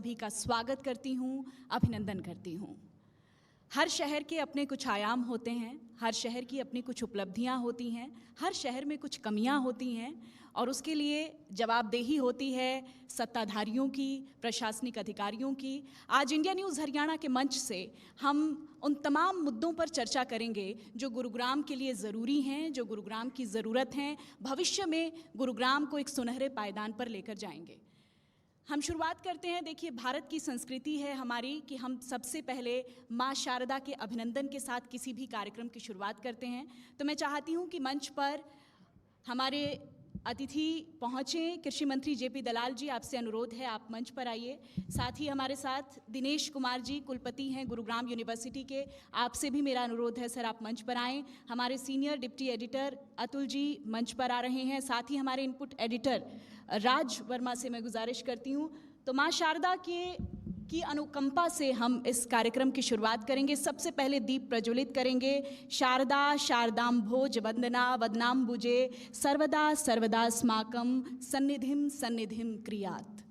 सभी का स्वागत करती हूँ, अभिनंदन करती हूँ। हर शहर के अपने कुछ आयाम होते हैं, हर शहर की अपनी कुछ उपलब्धियाँ होती हैं, हर शहर में कुछ कमियाँ होती हैं और उसके लिए जवाबदेही होती है सत्ताधारियों की, प्रशासनिक अधिकारियों की। आज इंडिया न्यूज़ हरियाणा के मंच से हम उन तमाम मुद्दों पर चर्चा करेंगे जो गुरुग्राम के लिए ज़रूरी हैं, जो गुरुग्राम की ज़रूरत हैं, भविष्य में गुरुग्राम को एक सुनहरे पायदान पर लेकर जाएंगे। हम शुरुआत करते हैं। देखिए, भारत की संस्कृति है हमारी कि हम सबसे पहले माँ शारदा के अभिनंदन के साथ किसी भी कार्यक्रम की शुरुआत करते हैं। तो मैं चाहती हूँ कि मंच पर हमारे अतिथि पहुँचें। कृषि मंत्री जेपी दलाल जी, आपसे अनुरोध है आप मंच पर आइए। साथ ही हमारे साथ दिनेश कुमार जी, कुलपति हैं गुरुग्राम यूनिवर्सिटी के, आपसे भी मेरा अनुरोध है सर आप मंच पर आएँ। हमारे senior deputy editor Atul ji मंच पर आ रहे हैं। साथ ही हमारे इनपुट एडिटर राज वर्मा से मैं गुजारिश करती हूँ। तो माँ शारदा की अनुकंपा से हम इस कार्यक्रम की शुरुआत करेंगे। सबसे पहले दीप प्रज्वलित करेंगे। शारदा शारदाम्भोज वंदना वदनाम्बुजे सर्वदा सर्वदास्माकं सन्निधिं सन्निधिं क्रियात्।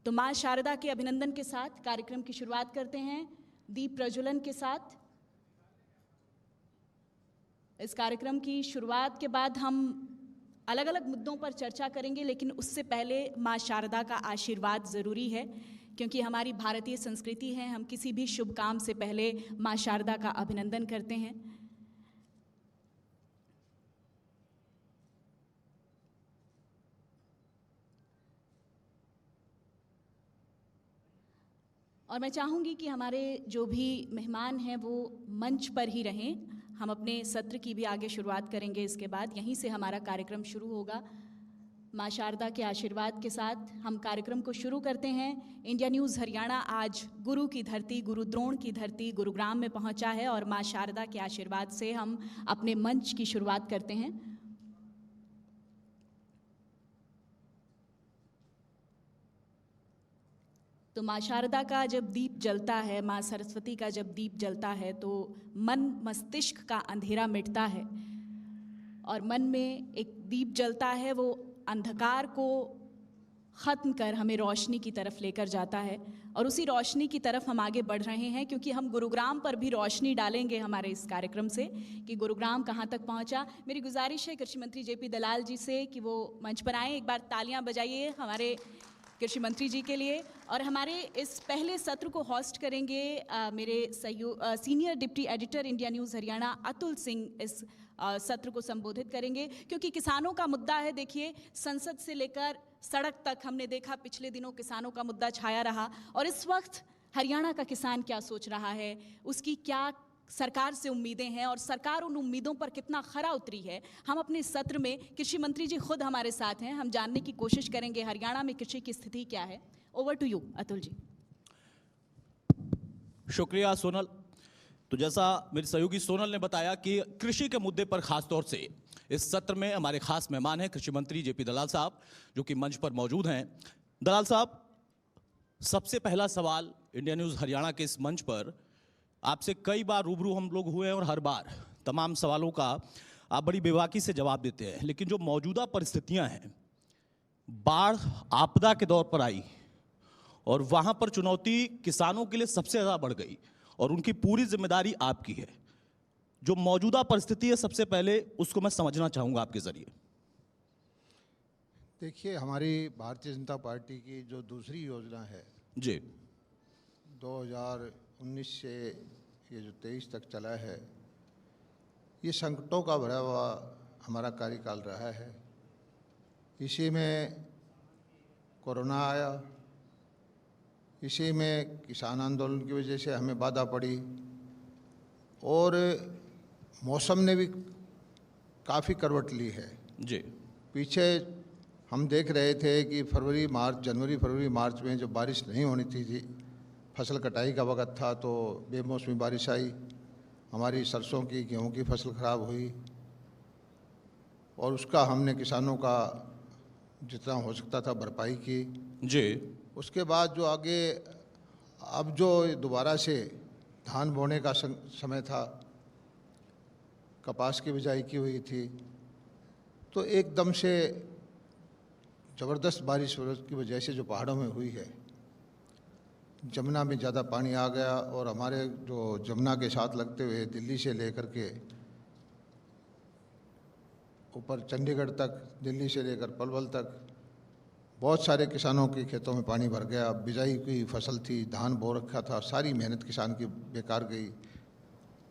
तो माँ शारदा के अभिनंदन के साथ कार्यक्रम की शुरुआत करते हैं, दीप प्रज्वलन के साथ। इस कार्यक्रम की शुरुआत के बाद हम अलग अलग मुद्दों पर चर्चा करेंगे, लेकिन उससे पहले माँ शारदा का आशीर्वाद ज़रूरी है, क्योंकि हमारी भारतीय संस्कृति है, हम किसी भी शुभ काम से पहले माँ शारदा का अभिनंदन करते हैं। और मैं चाहूँगी कि हमारे जो भी मेहमान हैं वो मंच पर ही रहें। हम अपने सत्र की भी आगे शुरुआत करेंगे, इसके बाद यहीं से हमारा कार्यक्रम शुरू होगा। माँ शारदा के आशीर्वाद के साथ हम कार्यक्रम को शुरू करते हैं। इंडिया न्यूज़ हरियाणा आज गुरु की धरती, गुरु द्रोण की धरती गुरुग्राम में पहुंचा है और माँ शारदा के आशीर्वाद से हम अपने मंच की शुरुआत करते हैं। तो माँ शारदा का जब दीप जलता है, माँ सरस्वती का जब दीप जलता है तो मन मस्तिष्क का अंधेरा मिटता है और मन में एक दीप जलता है, वो अंधकार को ख़त्म कर हमें रोशनी की तरफ लेकर जाता है और उसी रोशनी की तरफ हम आगे बढ़ रहे हैं, क्योंकि हम गुरुग्राम पर भी रोशनी डालेंगे हमारे इस कार्यक्रम से कि गुरुग्राम कहाँ तक पहुँचा। मेरी गुजारिश है कृषि मंत्री जेपी दलाल जी से कि वो मंच पर आएँ। एक बार तालियां बजाइए हमारे कृषि मंत्री जी के लिए। और हमारे इस पहले सत्र को होस्ट करेंगे मेरे senior deputy editor India news Haryana Atul Singh इस सत्र को संबोधित करेंगे, क्योंकि किसानों का मुद्दा है। देखिए, संसद से लेकर सड़क तक हमने देखा पिछले दिनों किसानों का मुद्दा छाया रहा और इस वक्त हरियाणा का किसान क्या सोच रहा है, उसकी क्या सरकार से उम्मीदें हैं और सरकार उन उम्मीदों पर कितना खरा उतरी है। हम अपने सत्र में, कृषि मंत्री जी खुद हमारे साथ हैं, हम जानने की कोशिश करेंगे हरियाणा में कृषि की स्थिति क्या है। Over to you Atul ji. शुक्रिया सोनल। तो जैसा मेरी सहयोगी सोनल ने बताया कि कृषि के मुद्दे पर खास तौर से इस सत्र में हमारे खास मेहमान हैं कृषि मंत्री जेपी दलाल साहब, जो कि मंच पर मौजूद हैं। दलाल साहब, सबसे पहला सवाल इंडिया न्यूज़ हरियाणा के इस मंच पर आपसे कई बार रूबरू हम लोग हुए हैं और हर बार तमाम सवालों का आप बड़ी बेबाकी से जवाब देते हैं, लेकिन जो मौजूदा परिस्थितियां हैं, बाढ़ आपदा के दौर पर आई और वहां पर चुनौती किसानों के लिए सबसे ज़्यादा बढ़ गई और उनकी पूरी जिम्मेदारी आपकी है। जो मौजूदा परिस्थिति है, सबसे पहले उसको मैं समझना चाहूँगा आपके ज़रिए। देखिए, हमारी भारतीय जनता पार्टी की जो दूसरी योजना है जी, 2019 से ये जो 23 तक चला है, ये संकटों का भरा हुआ हमारा कार्यकाल रहा है। इसी में कोरोना आया, इसी में किसान आंदोलन की वजह से हमें बाधा पड़ी और मौसम ने भी काफ़ी करवट ली है। जी, पीछे हम देख रहे थे कि जनवरी फरवरी मार्च में जो बारिश नहीं होनी थी, फसल कटाई का वक्त था, तो बेमौसमी बारिश आई, हमारी सरसों की गेहूं की फसल ख़राब हुई और उसका हमने किसानों का जितना हो सकता था भरपाई की। जी, उसके बाद जो आगे अब जो दोबारा से धान बोने का समय था, कपास की बिजाई की हुई थी, तो एकदम से ज़बरदस्त बारिश की वजह से जो पहाड़ों में हुई है, जमुना में ज़्यादा पानी आ गया और हमारे जो जमुना के साथ लगते हुए दिल्ली से लेकर के ऊपर चंडीगढ़ तक, दिल्ली से लेकर पलवल तक बहुत सारे किसानों के खेतों में पानी भर गया। बिजाई की फसल थी, धान बो रखा था, सारी मेहनत किसान की बेकार गई।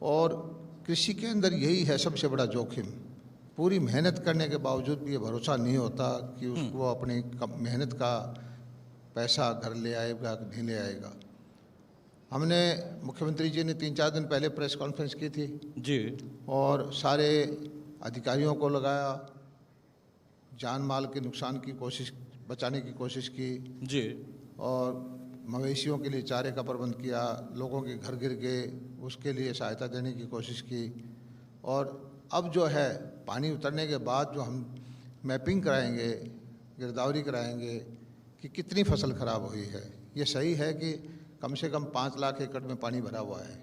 और कृषि के अंदर यही है सबसे बड़ा जोखिम, पूरी मेहनत करने के बावजूद भी ये भरोसा नहीं होता कि उसको अपनी मेहनत का पैसा घर ले आएगा कि नहीं ले आएगा। हमने मुख्यमंत्री जी ने 3-4 दिन पहले प्रेस कॉन्फ्रेंस की थी जी, और सारे अधिकारियों को लगाया, जान माल के नुकसान की कोशिश बचाने की कोशिश की जी, और मवेशियों के लिए चारे का प्रबंध किया, लोगों के घर गिर गए उसके लिए सहायता देने की कोशिश की। और अब जो है पानी उतरने के बाद जो हम मैपिंग कराएंगे, गिरदावरी कराएंगे कि कितनी फसल खराब हुई है। ये सही है कि कम से कम 5 लाख एकड़ में पानी भरा हुआ है।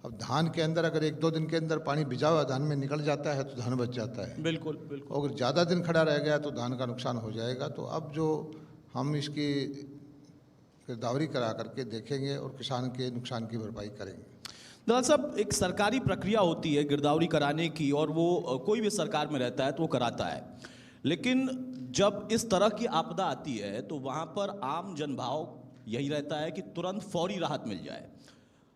अब धान के अंदर अगर 1-2 दिन के अंदर पानी भिजा हुआ धान में निकल जाता है तो धान बच जाता है, बिल्कुल बिल्कुल। अगर ज़्यादा दिन खड़ा रह गया तो धान का नुकसान हो जाएगा। तो अब जो हम इसकी गिरदावरी करा करके देखेंगे और किसान के नुकसान की भरपाई करेंगे। दलाल साहब, एक सरकारी प्रक्रिया होती है गिरदावरी कराने की, और वो कोई भी सरकार में रहता है तो वो कराता है, लेकिन जब इस तरह की आपदा आती है तो वहाँ पर आम जनभाव यही रहता है कि तुरंत फौरी राहत मिल जाए।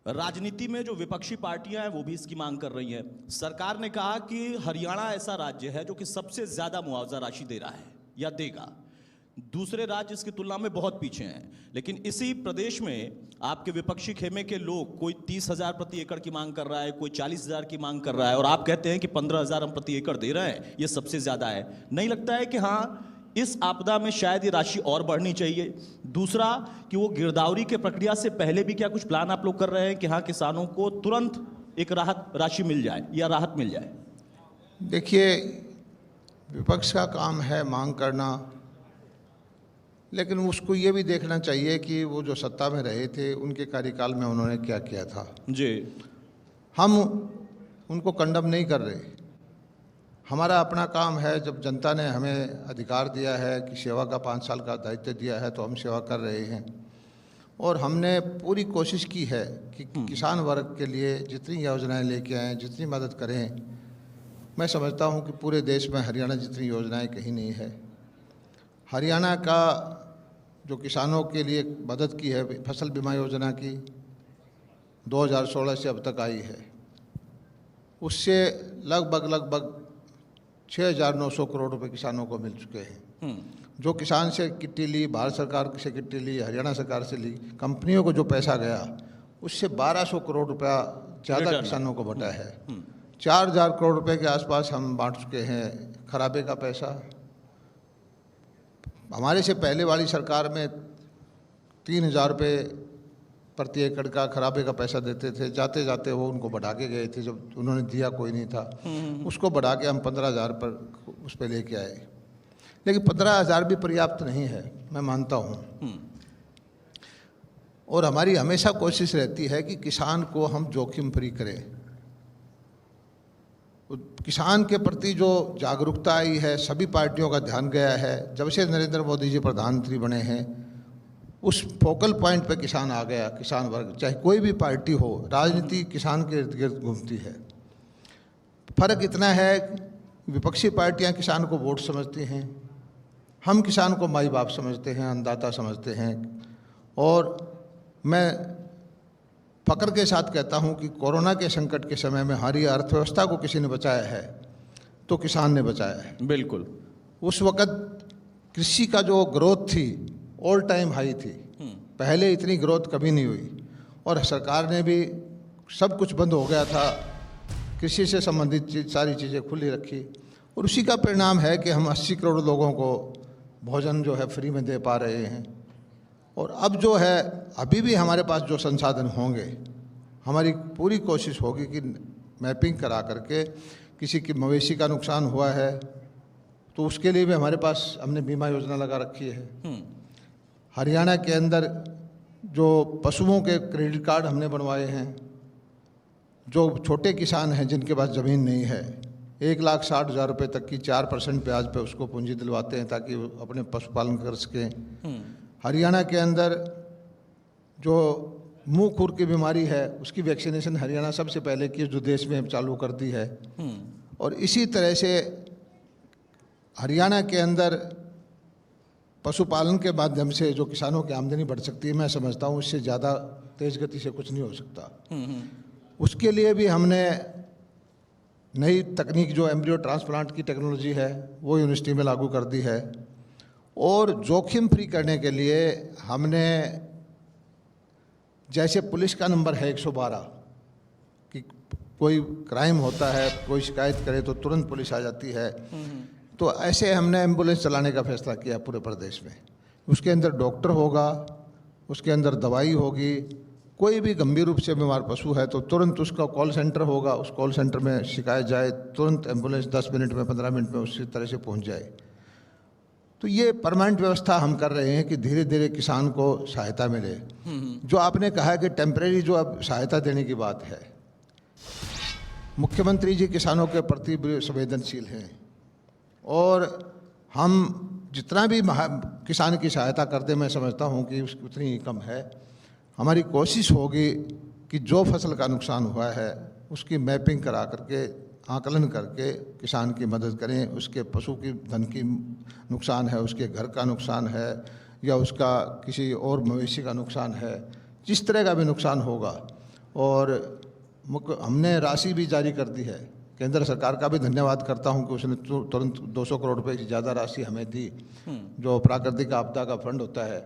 राजनीति में जो विपक्षी पार्टियां हैं वो भी इसकी मांग कर रही हैं। सरकार ने कहा कि हरियाणा ऐसा राज्य है जो कि सबसे ज़्यादा मुआवजा राशि दे रहा है या देगा, दूसरे राज्य इसकी तुलना में बहुत पीछे हैं। लेकिन इसी प्रदेश में आपके विपक्षी खेमे के लोग, कोई 30,000 प्रति एकड़ की मांग कर रहा है, कोई 40,000 की मांग कर रहा है, और आप कहते हैं कि 15,000 हम प्रति एकड़ दे रहे हैं, ये सबसे ज़्यादा है। नहीं लगता है कि हाँ, इस आपदा में शायद ये राशि और बढ़नी चाहिए? दूसरा कि वो गिरदावरी के प्रक्रिया से पहले भी क्या कुछ प्लान आप लोग कर रहे हैं कि हाँ, किसानों को तुरंत एक राहत राशि मिल जाए या राहत मिल जाए? देखिए, विपक्ष का काम है मांग करना, लेकिन उसको ये भी देखना चाहिए कि वो जो सत्ता में रहे थे उनके कार्यकाल में उन्होंने क्या किया था। जी, हम उनको कंडम नहीं कर रहे। हमारा अपना काम है, जब जनता ने हमें अधिकार दिया है कि सेवा का 5 साल का दायित्व दिया है तो हम सेवा कर रहे हैं। और हमने पूरी कोशिश की है कि किसान वर्ग के लिए जितनी योजनाएं लेके आएँ, जितनी मदद करें। मैं समझता हूं कि पूरे देश में हरियाणा जितनी योजनाएं कहीं नहीं है। हरियाणा का जो किसानों के लिए मदद की है फसल बीमा योजना की, 2016 से अब तक आई है, उससे लगभग 6,900 करोड़ रुपए किसानों को मिल चुके हैं। जो किसान से किट्टी ली, भारत सरकार से किट्टी ली, हरियाणा सरकार से ली, कंपनियों को जो पैसा गया उससे 1,200 करोड़ रुपया ज़्यादा किसानों को बटा है। 4,000 करोड़ रुपए के आसपास हम बांट चुके हैं खराबे का पैसा। हमारे से पहले वाली सरकार में 3,000 रुपये प्रति एकड़ का खराबे का पैसा देते थे, जाते जाते वो उनको बढ़ा के गए थे। जब उन्होंने दिया कोई नहीं था, उसको बढ़ा के हम 15,000 पर उस पर लेके आए। लेकिन 15,000 भी पर्याप्त नहीं है, मैं मानता हूँ। और हमारी हमेशा कोशिश रहती है कि किसान को हम जोखिम फ्री करें। किसान के प्रति जो जागरूकता आई है, सभी पार्टियों का ध्यान गया है। जब से नरेंद्र मोदी जी प्रधानमंत्री बने हैं, उस फोकल पॉइंट पे किसान आ गया। किसान वर्ग, चाहे कोई भी पार्टी हो, राजनीति किसान के इर्द गिर्द घूमती है। फर्क इतना है, विपक्षी पार्टियां किसान को वोट समझती हैं, हम किसान को माई बाप समझते हैं, अन्नदाता समझते हैं। और मैं फ़क्र के साथ कहता हूं कि कोरोना के संकट के समय में हमारी अर्थव्यवस्था को किसी ने बचाया है तो किसान ने बचाया है। बिल्कुल। उस वक़्त कृषि का जो ग्रोथ थी ऑल टाइम हाई थी, पहले इतनी ग्रोथ कभी नहीं हुई। और सरकार ने भी, सब कुछ बंद हो गया था, कृषि से संबंधित सारी चीज़ें खुली रखी। और उसी का परिणाम है कि हम 80 करोड़ लोगों को भोजन जो है फ्री में दे पा रहे हैं। और अब जो है, अभी भी हमारे पास जो संसाधन होंगे, हमारी पूरी कोशिश होगी कि मैपिंग करा करके किसी की मवेशी का नुकसान हुआ है तो उसके लिए भी हमारे पास हमने बीमा योजना लगा रखी है। हरियाणा के अंदर जो पशुओं के क्रेडिट कार्ड हमने बनवाए हैं, जो छोटे किसान हैं जिनके पास ज़मीन नहीं है, 1,60,000 रुपये तक की 4% ब्याज पे उसको पूंजी दिलवाते हैं ताकि वो अपने पशुपालन कर सकें। हरियाणा के अंदर जो मुंह खुर की बीमारी है उसकी वैक्सीनेशन हरियाणा सबसे पहले की जो देश में चालू कर दी है। और इसी तरह से हरियाणा के अंदर पशुपालन के माध्यम से जो किसानों की आमदनी बढ़ सकती है, मैं समझता हूँ इससे ज़्यादा तेज गति से कुछ नहीं हो सकता। उसके लिए भी हमने नई तकनीक जो एम्ब्रियो ट्रांसप्लांट की टेक्नोलॉजी है वो यूनिवर्सिटी में लागू कर दी है। और जोखिम फ्री करने के लिए हमने, जैसे पुलिस का नंबर है 112 कि कोई क्राइम होता है, कोई शिकायत करे तो तुरंत पुलिस आ जाती है, तो ऐसे हमने एम्बुलेंस चलाने का फैसला किया पूरे प्रदेश में। उसके अंदर डॉक्टर होगा, उसके अंदर दवाई होगी, कोई भी गंभीर रूप से बीमार पशु है तो तुरंत उसका कॉल सेंटर होगा, उस कॉल सेंटर में शिकायत जाए, तुरंत एम्बुलेंस 10 मिनट में 15 मिनट में उसी तरह से पहुंच जाए। तो ये परमानेंट व्यवस्था हम कर रहे हैं कि धीरे धीरे किसान को सहायता मिले। जो आपने कहा कि टेम्परेरी जो अब सहायता देने की बात है, मुख्यमंत्री जी किसानों के प्रति भी संवेदनशील हैं और हम जितना भी किसान की सहायता करते, मैं समझता हूँ कि उतनी ही कम है। हमारी कोशिश होगी कि जो फसल का नुकसान हुआ है उसकी मैपिंग करा करके, आकलन करके किसान की मदद करें। उसके पशु की धन की नुकसान है, उसके घर का नुकसान है, या उसका किसी और मवेशी का नुकसान है, जिस तरह का भी नुकसान होगा। और हमने राशि भी जारी कर दी है। केंद्र सरकार का भी धन्यवाद करता हूं कि उसने तुरंत 200 करोड़ रुपए की ज़्यादा राशि हमें दी, जो प्राकृतिक आपदा का फंड होता है।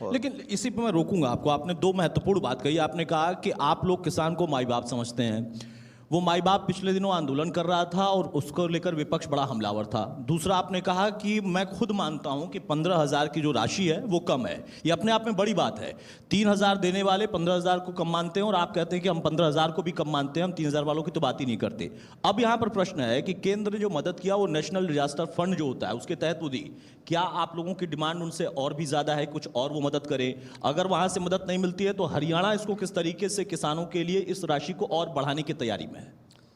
लेकिन इसी पे मैं रोकूंगा आपको। आपने दो महत्वपूर्ण बात कही। आपने कहा कि आप लोग किसान को माई बाप समझते हैं। वो माई बाप पिछले दिनों आंदोलन कर रहा था और उसको लेकर विपक्ष बड़ा हमलावर था। दूसरा, आपने कहा कि मैं खुद मानता हूं कि 15,000 की जो राशि है वो कम है। ये अपने आप में बड़ी बात है। 3,000 देने वाले 15,000 को कम मानते हैं और आप कहते हैं कि हम 15,000 को भी कम मानते हैं, हम 3,000 वालों की तो बात ही नहीं करते। अब यहाँ पर प्रश्न है कि केंद्र ने जो मदद किया वो नेशनल डिजास्टर फंड जो होता है उसके तहत वो दी। क्या आप लोगों की डिमांड उनसे और भी ज़्यादा है, कुछ और वो मदद करें? अगर वहाँ से मदद नहीं मिलती है तो हरियाणा इसको किस तरीके से किसानों के लिए इस राशि को और बढ़ाने की तैयारी में है?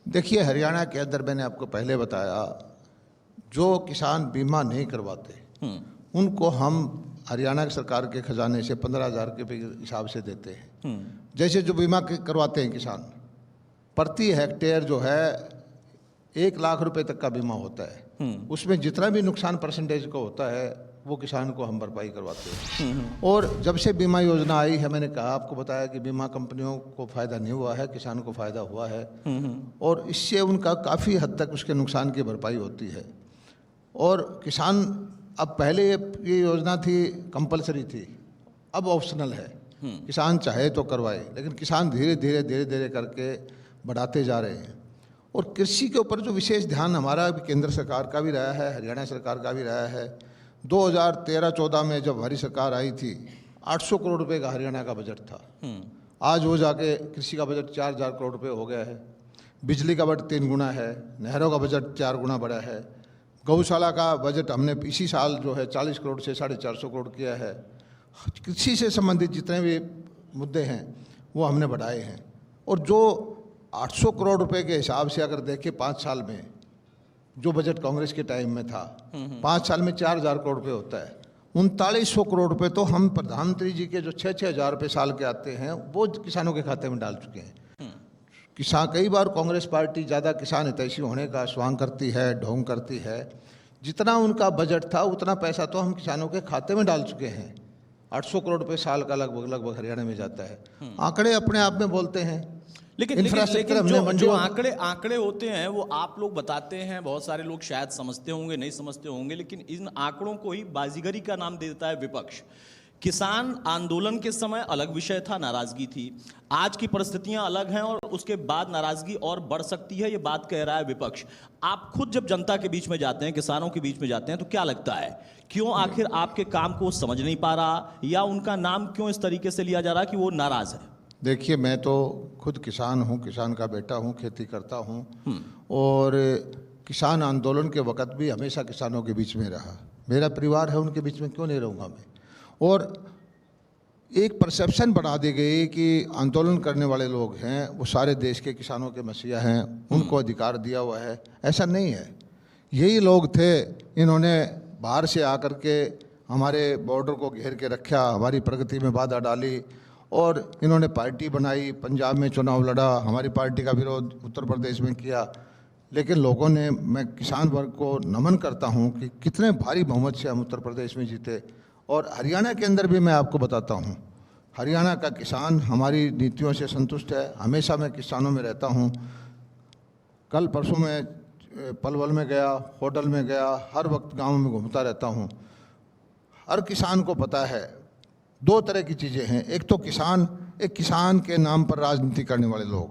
देखिए, हरियाणा के अंदर मैंने आपको पहले बताया, जो किसान बीमा नहीं करवाते उनको हम हरियाणा सरकार के खजाने से 15,000 के हिसाब से देते हैं। जैसे जो बीमा करवाते हैं किसान, प्रति हेक्टेयर जो है 1 लाख रुपए तक का बीमा होता है। उसमें जितना भी नुकसान परसेंटेज का होता है वो किसान को हम भरपाई करवाते हैं। और जब से बीमा योजना आई है, मैंने कहा, आपको बताया कि बीमा कंपनियों को फ़ायदा नहीं हुआ है, किसान को फ़ायदा हुआ है। और इससे उनका काफ़ी हद तक उसके नुकसान की भरपाई होती है। और किसान, अब पहले ये योजना थी कंपलसरी थी, अब ऑप्शनल है। किसान चाहे तो करवाए, लेकिन किसान धीरे धीरे धीरे धीरे करके बढ़ाते जा रहे हैं। और कृषि के ऊपर जो विशेष ध्यान हमारा भी केंद्र सरकार का भी रहा है, हरियाणा सरकार का भी रहा है। 2013-14 में जब हमारी सरकार आई थी, 800 करोड़ रुपए का हरियाणा का बजट था। आज वो जाके कृषि का बजट 4,000 करोड़ रुपए हो गया है। बिजली का बजट 3 गुना है, नहरों का बजट 4 गुना बढ़ा है। गौशाला का बजट हमने इसी साल जो है 40 करोड़ से 450 करोड़ किया है। कृषि से संबंधित जितने भी मुद्दे हैं वो हमने बढ़ाए हैं। और जो 800 करोड़ रुपए के हिसाब से अगर देखें 5 साल में, जो बजट कांग्रेस के टाइम में था, 5 साल में 4,000 करोड़ रुपए होता है। 3900 करोड़ रुपए तो हम प्रधानमंत्री जी के जो 6-6 हज़ार रुपये साल के आते हैं वो किसानों के खाते में डाल चुके हैं। किसान, कई बार कांग्रेस पार्टी ज़्यादा किसान हितैषी होने का स्वांग करती है, ढोंग करती है। जितना उनका बजट था उतना पैसा तो हम किसानों के खाते में डाल चुके हैं। 800 करोड़ रुपए साल का लगभग हरियाणा में जाता है। आंकड़े अपने आप में बोलते हैं। लेकिन जो आंकड़े होते हैं वो आप लोग बताते हैं, बहुत सारे लोग शायद समझते होंगे, नहीं समझते होंगे, लेकिन इन आंकड़ों को ही बाजीगरी का नाम दे देता है विपक्ष। किसान आंदोलन के समय अलग विषय था, नाराजगी थी। आज की परिस्थितियां अलग हैं और उसके बाद नाराजगी और बढ़ सकती है, ये बात कह रहा है विपक्ष। आप खुद जब जनता के बीच में जाते हैं, किसानों के बीच में जाते हैं, तो क्या लगता है, क्यों आखिर आपके काम को समझ नहीं पा रहा, या उनका नाम क्यों इस तरीके से लिया जा रहा कि वो नाराज है? देखिए, मैं तो खुद किसान हूँ, किसान का बेटा हूँ, खेती करता हूँ। और किसान आंदोलन के वक्त भी हमेशा किसानों के बीच में रहा। मेरा परिवार है, उनके बीच में क्यों नहीं रहूँगा मैं? और एक परसेप्शन बना दी गई कि आंदोलन करने वाले लोग हैं वो सारे देश के किसानों के मसीहा हैं, उनको अधिकार दिया हुआ है। ऐसा नहीं है। यही लोग थे, इन्होंने बाहर से आकर के हमारे बॉर्डर को घेर के रखा, हमारी प्रगति में बाधा डाली और इन्होंने पार्टी बनाई, पंजाब में चुनाव लड़ा, हमारी पार्टी का विरोध उत्तर प्रदेश में किया, लेकिन लोगों ने, मैं किसान वर्ग को नमन करता हूं कि कितने भारी बहुमत से हम उत्तर प्रदेश में जीते। और हरियाणा के अंदर भी मैं आपको बताता हूं, हरियाणा का किसान हमारी नीतियों से संतुष्ट है। हमेशा मैं किसानों में रहता हूं। कल परसों मैं पलवल में गया, होडल में गया, हर वक्त गाँव में घूमता रहता हूँ। हर किसान को पता है दो तरह की चीज़ें हैं। एक तो एक किसान के नाम पर राजनीति करने वाले लोग,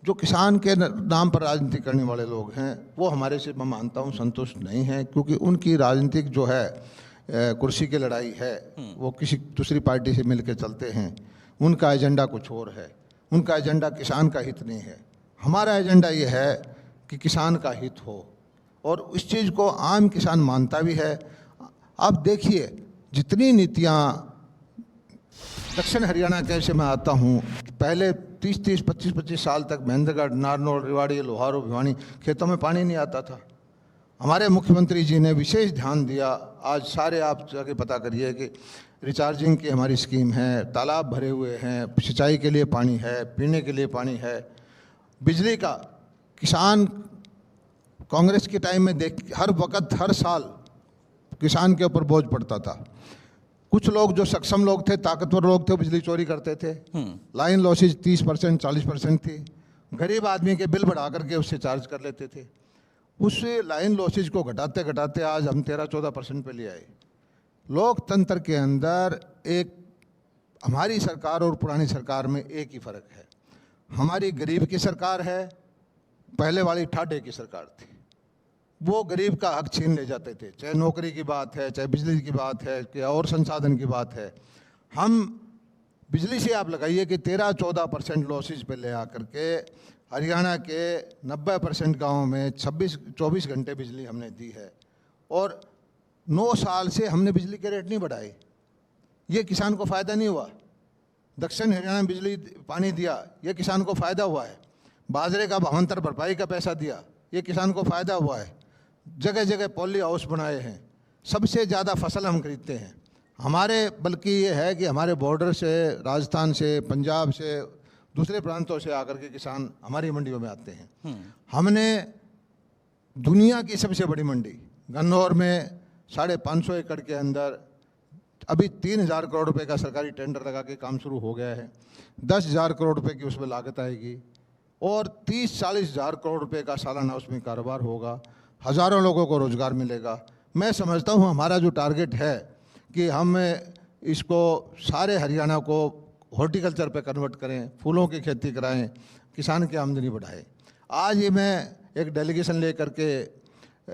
जो किसान के नाम पर राजनीति करने वाले लोग हैं, वो हमारे से, मैं मानता हूँ, संतुष्ट नहीं हैं, क्योंकि उनकी राजनीतिक जो है कुर्सी की लड़ाई है, वो किसी दूसरी पार्टी से मिलकर चलते हैं। उनका एजेंडा कुछ और है, उनका एजेंडा किसान का हित नहीं है। हमारा एजेंडा ये है कि किसान का हित हो, और इस चीज़ को आम किसान मानता भी है। आप देखिए, जितनी नीतियाँ दक्षिण हरियाणा कैसे मैं आता हूँ, पहले 30-30, 25-25 साल तक महेंद्रगढ़, नारनौल, रेवाड़ी, लोहारू, भिवानी खेतों में पानी नहीं आता था। हमारे मुख्यमंत्री जी ने विशेष ध्यान दिया। आज सारे आप जाके पता करिए कि रिचार्जिंग की हमारी स्कीम है, तालाब भरे हुए हैं, सिंचाई के लिए पानी है, पीने के लिए पानी है, बिजली का। किसान कांग्रेस के टाइम में हर वक्त, हर साल किसान के ऊपर बोझ पड़ता था। कुछ लोग जो सक्षम लोग थे, ताकतवर लोग थे, बिजली चोरी करते थे। लाइन लॉसेज 30%, 40% थी। गरीब आदमी के बिल बढ़ा करके उससे चार्ज कर लेते थे। उससे लाइन लॉसेज को घटाते घटाते आज हम 13-14% पे ले आए। लोकतंत्र के अंदर एक, हमारी सरकार और पुरानी सरकार में एक ही फर्क है। हमारी गरीब की सरकार है, पहले वाली ठाडे की सरकार थी। वो गरीब का हक छीन ले जाते थे, चाहे नौकरी की बात है, चाहे बिजली की बात है, या और संसाधन की बात है। हम बिजली से आप लगाइए कि 13-14% लॉसेज पे ले आकर के हरियाणा के 90% गाँव में 26-24 घंटे बिजली हमने दी है, और 9 साल से हमने बिजली के रेट नहीं बढ़ाए। ये किसान को फ़ायदा नहीं हुआ। दक्षिण हरियाणा में बिजली पानी दिया, ये किसान को फ़ायदा हुआ है। बाजरे का भावांतर भरपाई का पैसा दिया, ये किसान को फ़ायदा हुआ है। जगह जगह पॉली हाउस बनाए हैं। सबसे ज़्यादा फसल हम खरीदते हैं हमारे, बल्कि ये है कि हमारे बॉर्डर से, राजस्थान से, पंजाब से, दूसरे प्रांतों से आकर के किसान हमारी मंडियों में आते हैं। हमने दुनिया की सबसे बड़ी मंडी गन्नौर में 550 एकड़ के अंदर अभी 3,000 करोड़ रुपए का सरकारी टेंडर लगा के काम शुरू हो गया है। 10,000 करोड़ रुपए की उसमें लागत आएगी, और 30-40 हज़ार करोड़ रुपए का सालाना उसमें कारोबार होगा। हज़ारों लोगों को रोज़गार मिलेगा। मैं समझता हूँ हमारा जो टारगेट है कि हम इसको सारे हरियाणा को हॉर्टिकल्चर पे कन्वर्ट करें, फूलों की खेती कराएं, किसान की आमदनी बढ़ाएं। आज ही मैं एक डेलीगेशन लेकर के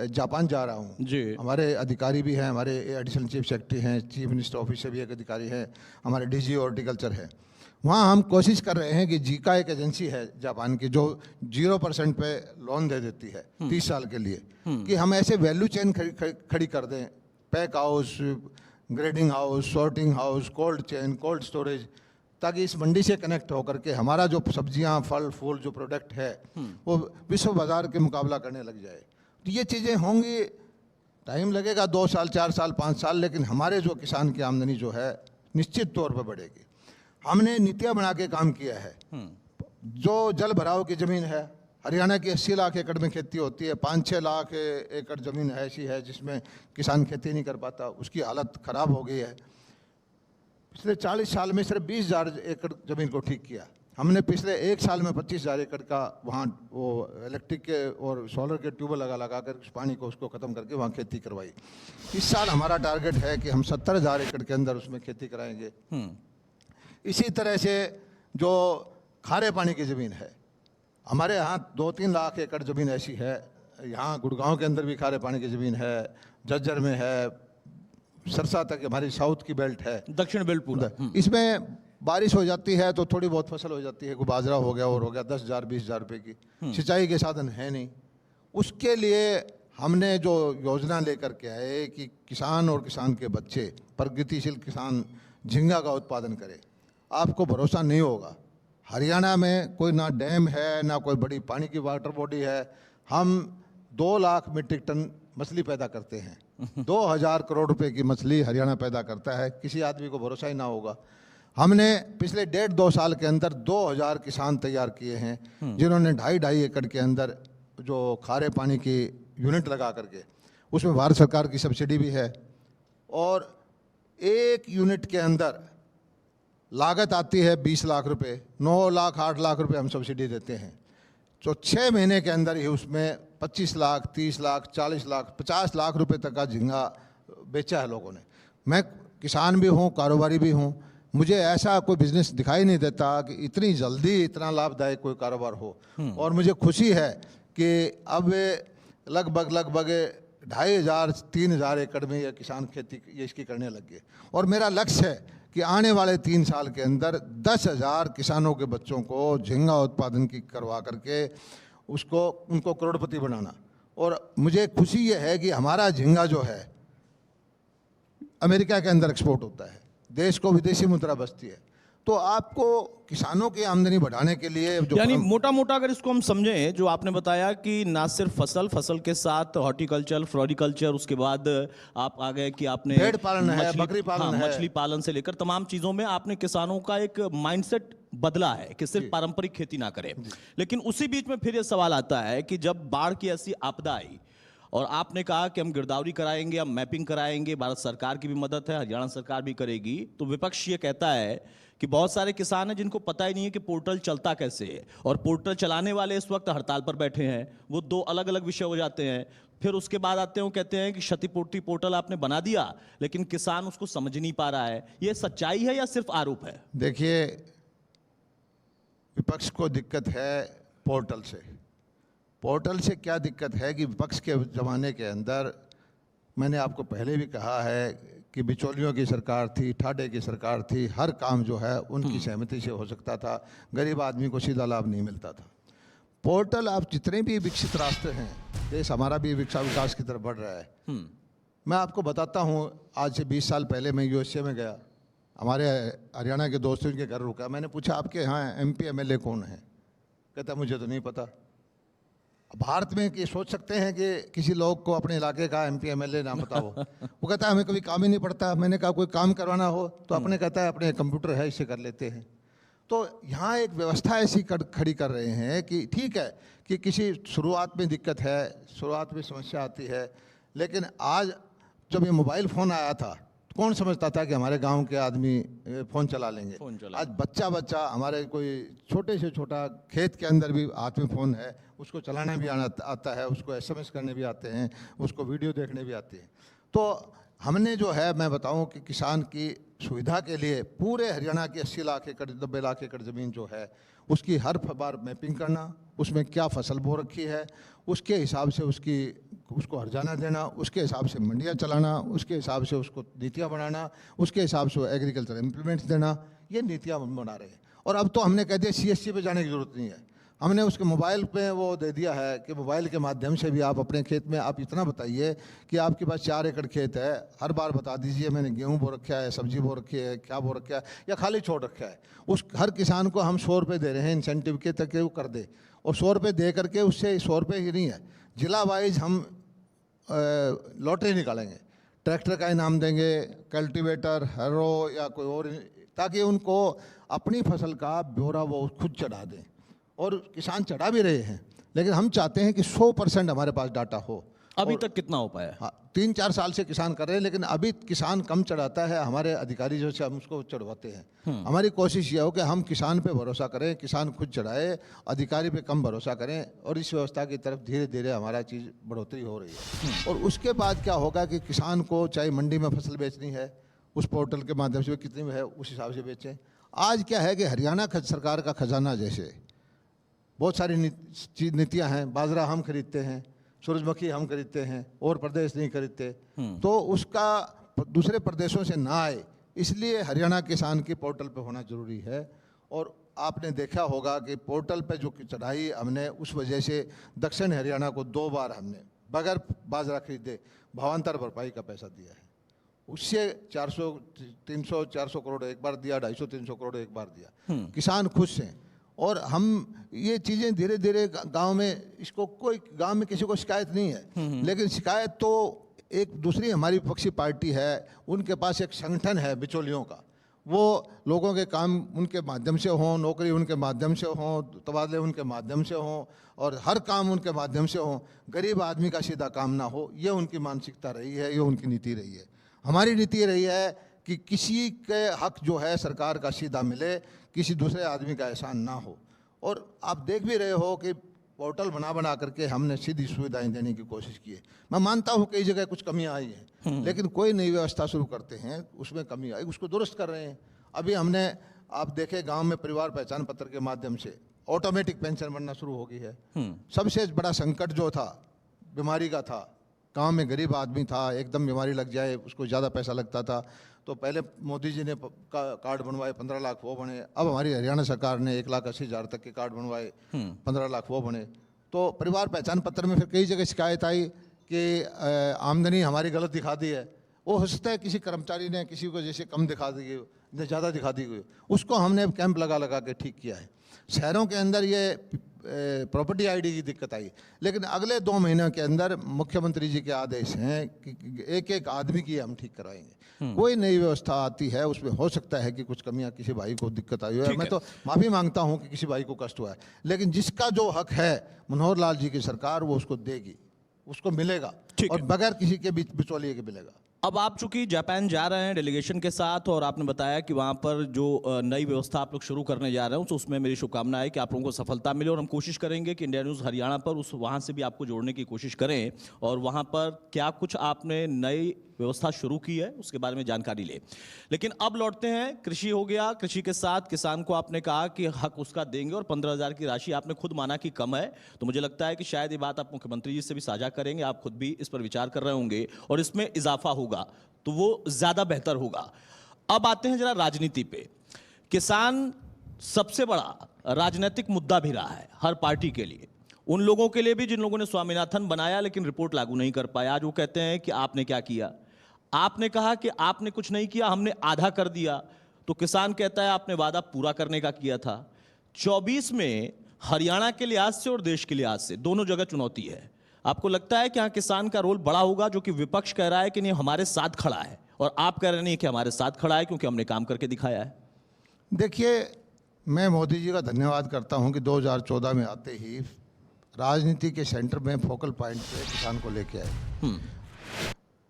जापान जा रहा हूँ जी। हमारे अधिकारी भी हैं, हमारे एडिशनल चीफ सेक्रेटरी हैं, चीफ मिनिस्टर ऑफिस से भी एक अधिकारी हैं, हमारे डीजी हॉर्टिकल्चर है। वहाँ हम कोशिश कर रहे हैं कि जीका एक एजेंसी है जापान की, जो 0% पे लोन दे देती है 30 साल के लिए, कि हम ऐसे वैल्यू चेन खड़ी कर दें, pack house, grading house, sorting house, cold chain, cold storage, ताकि इस मंडी से कनेक्ट होकर के हमारा जो सब्जियां, फल फूल जो प्रोडक्ट है वो विश्व बाजार के मुकाबला करने लग जाए। तो ये चीज़ें होंगी, टाइम लगेगा, 2 साल, 4 साल, 5 साल, लेकिन हमारे जो किसान की आमदनी जो है निश्चित तौर पर बढ़ेगी। हमने नीतियाँ बना के काम किया है। जो जल भराव की ज़मीन है, हरियाणा की 80 लाख एकड़ में खेती होती है, 5-6 लाख एकड़ ज़मीन ऐसी है जिसमें किसान खेती नहीं कर पाता, उसकी हालत ख़राब हो गई है। पिछले 40 साल में सिर्फ 20,000 एकड़ ज़मीन को ठीक किया हमने। पिछले 1 साल में 25,000 एकड़ का वहाँ वो इलेक्ट्रिक के और सोलर के ट्यूबवेल लगा कर उस पानी को उसको ख़त्म करके वहाँ खेती करवाई। इस साल हमारा टारगेट है कि हम 70,000 एकड़ के अंदर उसमें खेती कराएंगे। इसी तरह से जो खारे पानी की ज़मीन है, हमारे यहाँ 2-3 लाख एकड़ ज़मीन ऐसी है। यहाँ गुड़गांव के अंदर भी खारे पानी की ज़मीन है, झज्जर में है, सरसा तक हमारी साउथ की बेल्ट है, दक्षिण बेल्ट पूरा। इसमें बारिश हो जाती है तो थोड़ी बहुत फसल हो जाती है, कोई बाजरा हो गया और हो गया, 10,000-20,000 रुपये की। सिंचाई के साधन है नहीं। उसके लिए हमने जो योजना लेकर के आए कि किसान और किसान के बच्चे, प्रगतिशील किसान झींगा का उत्पादन करें। आपको भरोसा नहीं होगा, हरियाणा में कोई ना डैम है, ना कोई बड़ी पानी की वाटर बॉडी है। हम 2 लाख मीट्रिक टन मछली पैदा करते हैं। 2,000 करोड़ रुपए की मछली हरियाणा पैदा करता है। किसी आदमी को भरोसा ही ना होगा। हमने पिछले 1.5-2 साल के अंदर 2000 किसान तैयार किए हैं जिन्होंने 2.5 एकड़ के अंदर जो खारे पानी की यूनिट लगा करके, उसमें भारत सरकार की सब्सिडी भी है, और एक यूनिट के अंदर लागत आती है 20 लाख रुपए, 9 लाख 8 लाख रुपए हम सब्सिडी देते हैं। तो 6 महीने के अंदर ही उसमें 25 लाख 30 लाख 40 लाख 50 लाख रुपए तक का झींगा बेचा है लोगों ने। मैं किसान भी हूँ, कारोबारी भी हूँ, मुझे ऐसा कोई बिजनेस दिखाई नहीं देता कि इतनी जल्दी इतना लाभदायक कोई कारोबार हो। और मुझे खुशी है कि अब लगभग 2,500-3,000 एकड़ में ये किसान खेती ये इसकी करने लग गए। और मेरा लक्ष्य है कि आने वाले 3 साल के अंदर 10,000 किसानों के बच्चों को झींगा उत्पादन की करवा करके उनको करोड़पति बनाना। और मुझे खुशी ये है कि हमारा झींगा जो है अमेरिका के अंदर एक्सपोर्ट होता है, देश को विदेशी मुद्रा बचती है। तो आपको किसानों की आमदनी बढ़ाने के लिए जो यानी मोटा मोटा अगर इसको हम समझें, जो आपने बताया कि ना सिर्फ फसल के साथ हॉर्टिकल्चर, फ्लोरिकल्चर, उसके बाद आप आ गए कि आपने भेड़ पालन है, बकरी पालन है, मछली पालन से लेकर तमाम चीजों में आपने किसानों का एक माइंडसेट बदला है कि सिर्फ पारंपरिक खेती ना करें। लेकिन उसी बीच में फिर ये सवाल आता है कि जब बाढ़ की ऐसी आपदा आई और आपने कहा कि हम गिरदावरी कराएंगे, हम मैपिंग कराएंगे, भारत सरकार की भी मदद है, हरियाणा सरकार भी करेगी, तो विपक्ष ये कहता है कि बहुत सारे किसान हैं जिनको पता ही नहीं है कि पोर्टल चलता कैसे है, और पोर्टल चलाने वाले इस वक्त हड़ताल पर बैठे हैं। वो 2 अलग अलग विषय हो जाते हैं। फिर उसके बाद आते हैं, वो कहते हैं कि क्षतिपूर्ति पोर्टल आपने बना दिया लेकिन किसान उसको समझ नहीं पा रहा है। ये सच्चाई है या सिर्फ आरोप है? देखिए, विपक्ष को दिक्कत है पोर्टल से। पोर्टल से क्या दिक्कत है कि विपक्ष के ज़माने के अंदर, मैंने आपको पहले भी कहा है कि बिचौलियों की सरकार थी, ठाडे की सरकार थी, हर काम जो है उनकी सहमति से हो सकता था, गरीब आदमी को सीधा लाभ नहीं मिलता था। पोर्टल, आप जितने भी विकसित रास्ते हैं, देश हमारा भी विकास की तरफ बढ़ रहा है। मैं आपको बताता हूँ, आज से 20 साल पहले मैं USA में गया, हमारे हरियाणा के दोस्तों के घर रुका, मैंने पूछा आपके यहाँ MP MLA कौन है? कहता मुझे तो नहीं पता। भारत में ये सोच सकते हैं कि किसी लोग को अपने इलाके का MP MLA नाम पता हो? वो कहता है हमें कभी काम ही नहीं पड़ता। मैंने कहा कोई काम करवाना हो तो अपने, कहता है अपने कंप्यूटर है इससे कर लेते हैं। तो यहाँ एक व्यवस्था ऐसी खड़ी कर रहे हैं कि ठीक है कि किसी शुरुआत में दिक्कत है, शुरुआत में समस्या आती है, लेकिन आज जब ये मोबाइल फ़ोन आया था तो कौन समझता था कि हमारे गांव के आदमी फ़ोन चला लेंगे? आज बच्चा हमारे कोई छोटे से छोटा खेत के अंदर भी हाथ में फ़ोन है, उसको चलाना भी आता है, उसको SMS करने भी आते हैं, उसको वीडियो देखने भी आती है। तो हमने जो है, मैं बताऊं कि किसान की सुविधा के लिए पूरे हरियाणा की 80 लाख एकड़ 90 लाख एकड़ ज़मीन जो है उसकी हर बार मैपिंग करना, उसमें क्या फसल बो रखी है उसके हिसाब से उसको हर्जाना देना, उसके हिसाब से मंडियाँ चलाना, उसके हिसाब से उसको नीतियाँ बनाना, उसके हिसाब से एग्रीकल्चर इम्प्लीमेंट्स देना, ये नीतियाँ बना रहे हैं। और अब तो हमने कह दिया CSC पे जाने की ज़रूरत नहीं है, हमने उसके मोबाइल पे वो दे दिया है कि मोबाइल के माध्यम से भी आप अपने खेत में आप इतना बताइए कि आपके पास 4 एकड़ खेत है, हर बार बता दीजिए मैंने गेहूं बो रखा है, सब्जी बो रखी है, क्या बो रखा है या खाली छोड़ रखा है। उस हर किसान को हम 100 रुपये दे रहे हैं इंसेंटिव के, तक वो कर दे। और 100 रुपये दे करके उससे 100 रुपये ही नहीं है, जिला वाइज हम लॉटरी निकालेंगे, ट्रैक्टर का इनाम देंगे, कल्टीवेटर, हरो या कोई और, ताकि उनको अपनी फसल का ब्यौरा वो खुद चढ़ा दें। और किसान चढ़ा भी रहे हैं, लेकिन हम चाहते हैं कि 100% हमारे पास डाटा हो। अभी तक कितना हो पाया? हाँ, 3-4 साल से किसान कर रहे हैं, लेकिन अभी किसान कम चढ़ाता है, हमारे अधिकारी जो से हम उसको चढ़वाते हैं। हमारी कोशिश ये हो कि हम किसान पे भरोसा करें, किसान खुद चढ़ाए, अधिकारी पे कम भरोसा करें, और इस व्यवस्था की तरफ धीरे धीरे हमारा चीज़ बढ़ोतरी हो रही है। और उसके बाद क्या होगा कि किसान को चाहे मंडी में फसल बेचनी है, उस पोर्टल के माध्यम से कितनी में है उस हिसाब से बेचें। आज क्या है कि हरियाणा सरकार का खजाना जैसे बहुत सारी नीतियाँ हैं, बाजरा हम खरीदते हैं, सूरजमुखी हम खरीदते हैं, और प्रदेश नहीं खरीदते, तो उसका दूसरे प्रदेशों से ना आए, इसलिए हरियाणा किसान की पोर्टल पे होना जरूरी है। और आपने देखा होगा कि पोर्टल पे जो चढ़ाई हमने, उस वजह से दक्षिण हरियाणा को 2 बार हमने बगैर बाजरा खरीदे भावांतर भरपाई का पैसा दिया है। उससे 300-400 करोड़ एक बार दिया, 250-300 करोड़ एक बार दिया। किसान खुश हैं। और हम ये चीज़ें धीरे धीरे गांव में, इसको कोई गांव में किसी को शिकायत नहीं है, लेकिन शिकायत तो एक दूसरी हमारी विपक्षी पार्टी है, उनके पास एक संगठन है बिचौलियों का, वो लोगों के काम उनके माध्यम से हों, नौकरी उनके माध्यम से हों, तबादले उनके माध्यम से हों और हर काम उनके माध्यम से हों, गरीब आदमी का सीधा काम ना हो, ये उनकी मानसिकता रही है, ये उनकी नीति रही है। हमारी नीति रही है कि किसी के हक जो है सरकार का सीधा मिले, किसी दूसरे आदमी का एहसान ना हो। और आप देख भी रहे हो कि पोर्टल बना करके हमने सीधी सुविधाएं देने की कोशिश की है। मैं मानता हूँ कई जगह कुछ कमियां आई हैं, लेकिन कोई नई व्यवस्था शुरू करते हैं उसमें कमी आई, उसको दुरुस्त कर रहे हैं। अभी हमने आप देखे गांव में परिवार पहचान पत्र के माध्यम से ऑटोमेटिक पेंशन बनना शुरू हो गई है। सबसे बड़ा संकट जो था बीमारी का था, गांव में गरीब आदमी था, एकदम बीमारी लग जाए उसको ज़्यादा पैसा लगता था, तो पहले मोदी जी ने कार्ड बनवाए 15 लाख वो बने। अब हमारी हरियाणा सरकार ने 1,80,000 तक के कार्ड बनवाए, 15 लाख वो बने। तो परिवार पहचान पत्र में फिर कई जगह शिकायत आई कि आमदनी हमारी गलत दिखा दी है। वो हो सकता है किसी कर्मचारी ने किसी को जैसे कम दिखा दी गई, ज़्यादा दिखा दी गई, उसको हमने कैंप लगा के ठीक किया है। शहरों के अंदर ये प्रॉपर्टी आईडी की दिक्कत आई, लेकिन अगले 2 महीनों के अंदर मुख्यमंत्री जी के आदेश हैं कि एक आदमी की हम ठीक कराएंगे। कोई नई व्यवस्था आती है उसमें हो सकता है कि कुछ कमियां किसी भाई को दिक्कत आई है, मैं तो माफ़ी मांगता हूं कि किसी भाई को कष्ट हुआ है, लेकिन जिसका जो हक है मनोहर लाल जी की सरकार वो उसको देगी, उसको मिलेगा और बगैर किसी के बिचौलिए के मिलेगा। अब आप चूंकि जापान जा रहे हैं डेलीगेशन के साथ और आपने बताया कि वहाँ पर जो नई व्यवस्था आप लोग शुरू करने जा रहे हैं तो उसमें मेरी शुभकामना है कि आप लोगों को सफलता मिले, और हम कोशिश करेंगे कि इंडिया न्यूज़ हरियाणा पर उस वहाँ से भी आपको जोड़ने की कोशिश करें और वहाँ पर क्या कुछ आपने नई व्यवस्था शुरू की है उसके बारे में जानकारी ले। लेकिन अब लौटते हैं, कृषि हो गया, कृषि के साथ किसान को आपने कहा कि हक उसका देंगे और 15,000 की राशि आपने खुद माना कि कम है, तो मुझे लगता है कि शायद ये बात आप मुख्यमंत्री जी से भी साझा करेंगे, आप खुद भी इस पर विचार कर रहे होंगे और इसमें इजाफा होगा तो वो ज़्यादा बेहतर होगा। अब आते हैं जरा राजनीति पे। किसान सबसे बड़ा राजनीतिक मुद्दा भी रहा है हर पार्टी के लिए, उन लोगों के लिए भी जिन लोगों ने स्वामीनाथन बनाया लेकिन रिपोर्ट लागू नहीं कर पाया। आज वो कहते हैं कि आपने क्या किया, आपने कहा कि आपने कुछ नहीं किया, हमने आधा कर दिया, तो किसान कहता है आपने वादा पूरा करने का किया था। 24 में हरियाणा के लिहाज से और देश के लिहाज से दोनों जगह चुनौती है। आपको लगता है कि यहाँ किसान का रोल बड़ा होगा, जो कि विपक्ष कह रहा है कि नहीं हमारे साथ खड़ा है, और आप कह रहे नहीं कि हमारे साथ खड़ा है क्योंकि हमने काम करके दिखाया है? देखिए, मैं मोदी जी का धन्यवाद करता हूं कि 2014 में आते ही राजनीति के सेंटर में फोकल पॉइंट पे किसान को लेके आए।